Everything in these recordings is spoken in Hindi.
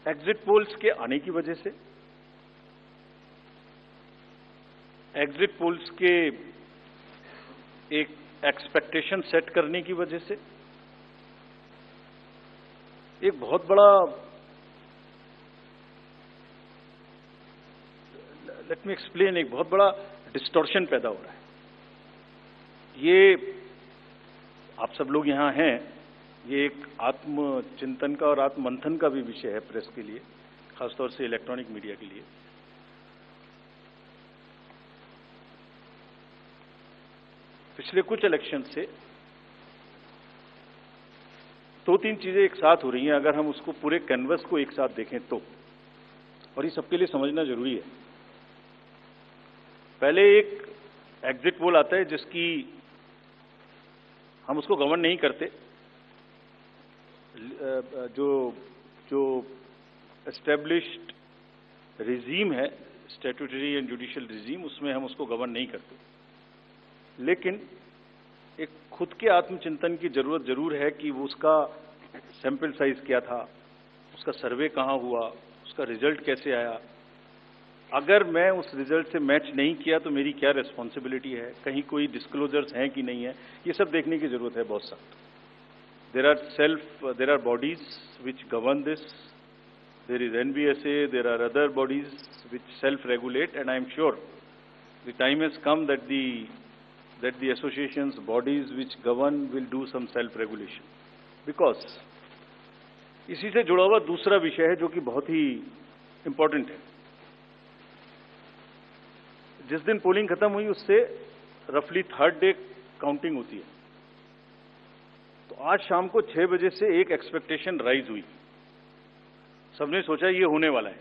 एग्जिट पोल्स के आने की वजह से, एग्जिट पोल्स के एक एक्सपेक्टेशन सेट करने की वजह से एक बहुत बड़ा, लेट मी एक्सप्लेन, एक बहुत बड़ा डिस्टॉर्शन पैदा हो रहा है। ये आप सब लोग यहां हैं, ये एक आत्मचिंतन का और आत्ममंथन का भी विषय है प्रेस के लिए, खासतौर से इलेक्ट्रॉनिक मीडिया के लिए। पिछले कुछ इलेक्शन से दो तीन चीजें एक साथ हो रही हैं, अगर हम उसको पूरे कैनवस को एक साथ देखें तो, और ये सबके लिए समझना जरूरी है। पहले एक एग्जिट पोल आता है जिसकी हम उसको गवर्न नहीं करते, जो एस्टेब्लिश्ड रिजीम है, स्टैट्यूटरी एंड जुडिशियल रिजीम, उसमें हम उसको गवर्न नहीं करते। लेकिन एक खुद के आत्मचिंतन की जरूरत जरूर है कि वो उसका सैंपल साइज क्या था, उसका सर्वे कहां हुआ, उसका रिजल्ट कैसे आया। अगर मैं उस रिजल्ट से मैच नहीं किया तो मेरी क्या रिस्पॉन्सिबिलिटी है, कहीं कोई डिस्क्लोजर्स हैं कि नहीं है, ये सब देखने की जरूरत है बहुत सख्त। there are bodies which govern this, there is NBSA, there are other bodies which self-regulate, and I am sure the time has come that the associations, bodies which govern will do some self-regulation, because इसी से जुड़ा हुआ दूसरा विषय है जो कि बहुत ही इंपॉर्टेंट है। जिस दिन पोलिंग खत्म हुई उससे रफली थर्ड डे काउंटिंग होती है, तो आज शाम को 6 बजे से एक एक्सपेक्टेशन राइज हुई। सबने सोचा ये होने वाला है,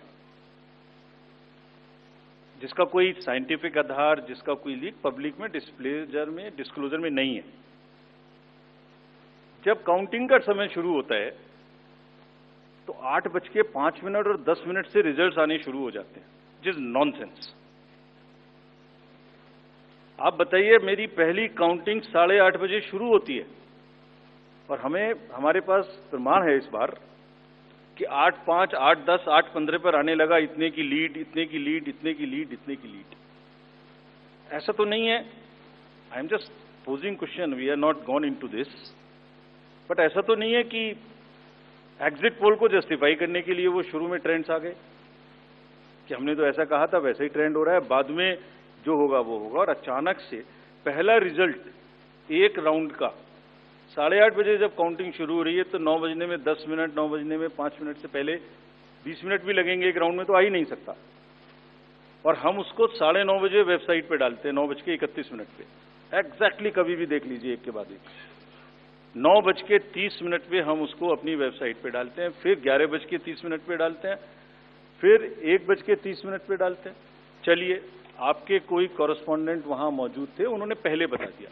जिसका कोई साइंटिफिक आधार, जिसका कोई लीक पब्लिक में डिस्क्लोजर में नहीं है। जब काउंटिंग का समय शुरू होता है तो 8:05 और 10 मिनट से रिजल्ट्स आने शुरू हो जाते हैं, जिस नॉनसेंस। आप बताइए, मेरी पहली काउंटिंग 8:30 बजे शुरू होती है और हमारे पास प्रमाण है इस बार कि 8:05, 8:10, 8:15 पर आने लगा इतने की लीड, इतने की लीड, इतने की लीड, इतने की लीड। ऐसा तो नहीं है, I am just posing question, we are not gone into this, but ऐसा तो नहीं है कि एग्जिट पोल को जस्टिफाई करने के लिए वो शुरू में ट्रेंड्स आ गए कि हमने तो ऐसा कहा था, वैसे ही ट्रेंड हो रहा है, बाद में जो होगा वो होगा। और अचानक से पहला रिजल्ट एक राउंड का 8:30 बजे जब काउंटिंग शुरू हो रही है तो 9 बजने में 10 मिनट, 9 बजने में 5 मिनट से पहले 20 मिनट भी लगेंगे एक राउंड में, तो आ ही नहीं सकता। और हम उसको 9:30 बजे वेबसाइट पे डालते हैं, 9:31 पे एग्जैक्टली, कभी भी देख लीजिए एक के बाद एक। 9:30 पे हम उसको अपनी वेबसाइट पे डालते हैं, फिर 11:30 पे डालते हैं, फिर 1:30 पे डालते हैं। चलिए, आपके कोई कॉरेस्पॉन्डेंट वहां मौजूद थे, उन्होंने पहले बता दिया।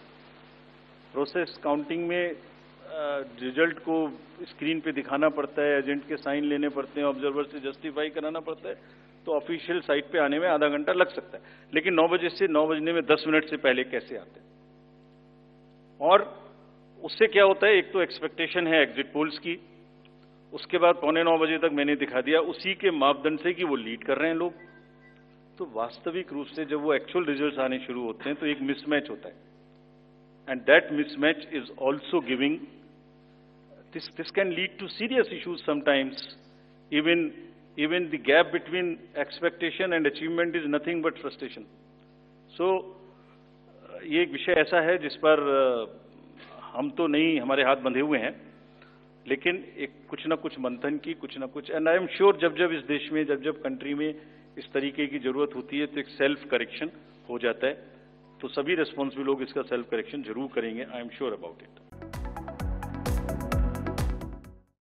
प्रोसेस काउंटिंग में रिजल्ट को स्क्रीन पे दिखाना पड़ता है, एजेंट के साइन लेने पड़ते हैं, ऑब्जर्वर से जस्टिफाई कराना पड़ता है, तो ऑफिशियल साइट पे आने में आधा घंटा लग सकता है। लेकिन 9 बजे से 9 बजने में 10 मिनट से पहले कैसे आते हैं? और उससे क्या होता है, एक तो एक्सपेक्टेशन है एग्जिट पोल्स की, उसके बाद 8:45 बजे तक मैंने दिखा दिया उसी के मापदंड से कि वो लीड कर रहे हैं लोग। तो वास्तविक रूप से जब वो एक्चुअल रिजल्ट्स आने शुरू होते हैं तो एक मिसमैच होता है, and that mismatch is also giving, this can lead to serious issues sometimes. Even the gap between expectation and achievement is nothing but frustration. So ये एक विषय ऐसा है जिस पर हम तो नहीं, हमारे हाथ बंधे हुए हैं, लेकिन एक कुछ ना कुछ मंथन की, कुछ ना कुछ, एंड आई एम श्योर जब इस देश में, जब कंट्री में इस तरीके की जरूरत होती है तो एक सेल्फ करेक्शन हो जाता है, तो सभी रेस्पॉन्सिबल लोग इसका सेल्फ करेक्शन जरूर करेंगे, I am sure about it.